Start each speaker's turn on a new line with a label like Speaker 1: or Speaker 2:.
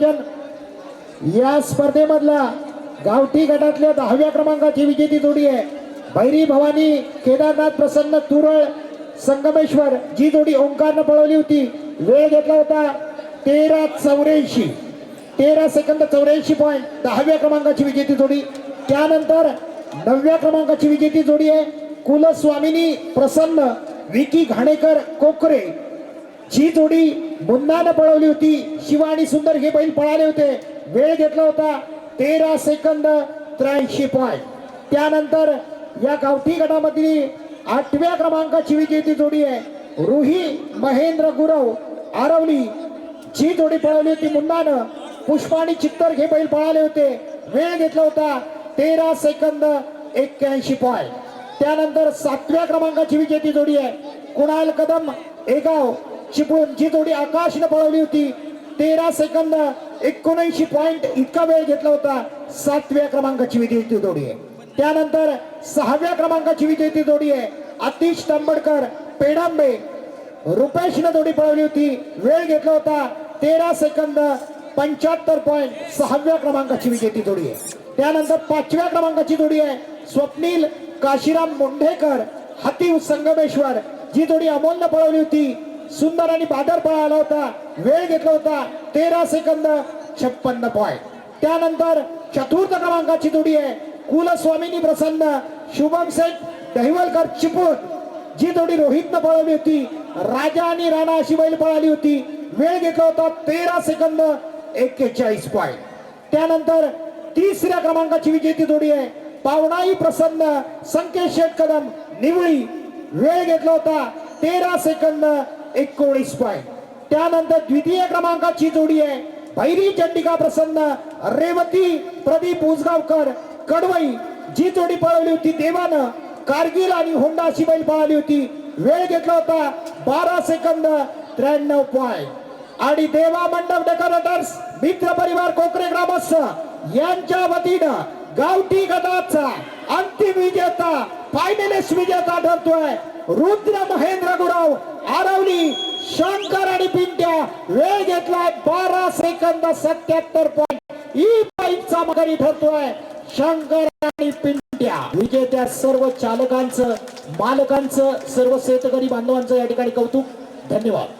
Speaker 1: आयोजन या स्पर्धेमधला गावठी गटातल्या 10व्या क्रमांकाची विजेती जोडी आहे भैरी भवानी केदारनाथ प्रसन्न तुरळ संगमेश्वर। जी जोडी ओंकारनं पळवली होती, वेळ घेतला होता 13 सेकंद 84 पॉइंट। 10व्या क्रमांकाची विजेती जोडी। त्यानंतर 9व्या क्रमांकाची विजेती जोडी आहे कुलस्वामिनी प्रसन्न विकी घाणेकर कोकरे। जी जोडी मुन्नानं पळवली होती, शिवा आणि सुंदर हे बैल पळाले होते, वेळ घेतला होता 13 सेकंद 83 पॉइंट। त्यानंतर या गावठी गटामधली 8व्या क्रमांकाची विजेती जोडी आहे रुही महेंद्र गुरव आरवली। जी जोडी पळवली होती मुन्नानं, पुष्पा आणि चित्तर हे बैल पळाले होते, वेळ घेतला होता 13 सेकंद 81 पॉइंट। त्यानंतर 7व्या क्रमांकाची विजेती जोडी आहे कुणाल कदम एगाव चिपळूण। जी जोडी आकाशनं पळवली होती 13 सेकंद 79 पॉइंट इतका वेळ घेतला होता। 7व्या क्रमांकाची विजेती जोडी आहे। त्यानंतर 6व्या क्रमांकाची विजेती जोडी आहे आतिश तांबडकर पेडांबे रुपेशनं जोडी पळवली होती, वेळ घेतला होता 13 सेकंद 75 पॉइंट। 6व्या क्रमांकाची विजेती जोडी आहे। त्यानंतर 5व्या क्रमांकाची जोडी आहे स्वप्नील काशीराम मुंढेकर हातीव संगमेश्वर। जी जोडी अमोलनं पळवली होती, सुंदर आणि बादर पळाला होता, वेळ घेतला होता 13 सेकंद 56 पॉइंट। त्यानंतर 4थ्या क्रमांकाची जोडी आहे कुलस्वामिनी प्रसन्न शुभम शेठ दहिवलकर चिपळूण। जी जोडी रोहितनं पळवली होती, राजा आणि राणा अशी बैल पळाली होती, वेळ घेतला होता 13 सेकंद 41 पॉइंट। त्यानंतर 3ऱ्या क्रमांकाची विजेती जोडी आहे पावनाई प्रसन्न संकेत शेठ कदम निवळी, वेळ घेतला होता 13 सेकंद 19 पॉइंट। त्यानंतर 2य क्रमांकाची जोडी आहे भैरी चंडिका प्रसन्न रेवती प्रदीप उसगावकर कडवई। जी जोडी पळवली होती देवानं कारगिल आणि होंडा अशी बैल पळाली होती, वेळ घेतला होता 12 सेकंद 93 पॉइंट। आणि देवा मंडप डेकोरेटर्स मित्र परिवार कोकरे ग्रामस्थ यांच्या वतीनं गावठी गटाचा अंतिम विजेता फायनलिस्ट विजेता ठरतोय रुद्र महेंद्र गुरव आरवली शंकर आणि पिंट्या। वेळ घेतलाय 12 सेकंद 77 पॉइंट। ई पाईपचा माघारी ठरतोय शंकर आणि पिंट्या। विजेत्या सर्व चालकांचं मालकांचं सर्व शेतकरी बांधवांचं या ठिकाणी कौतुक, धन्यवाद।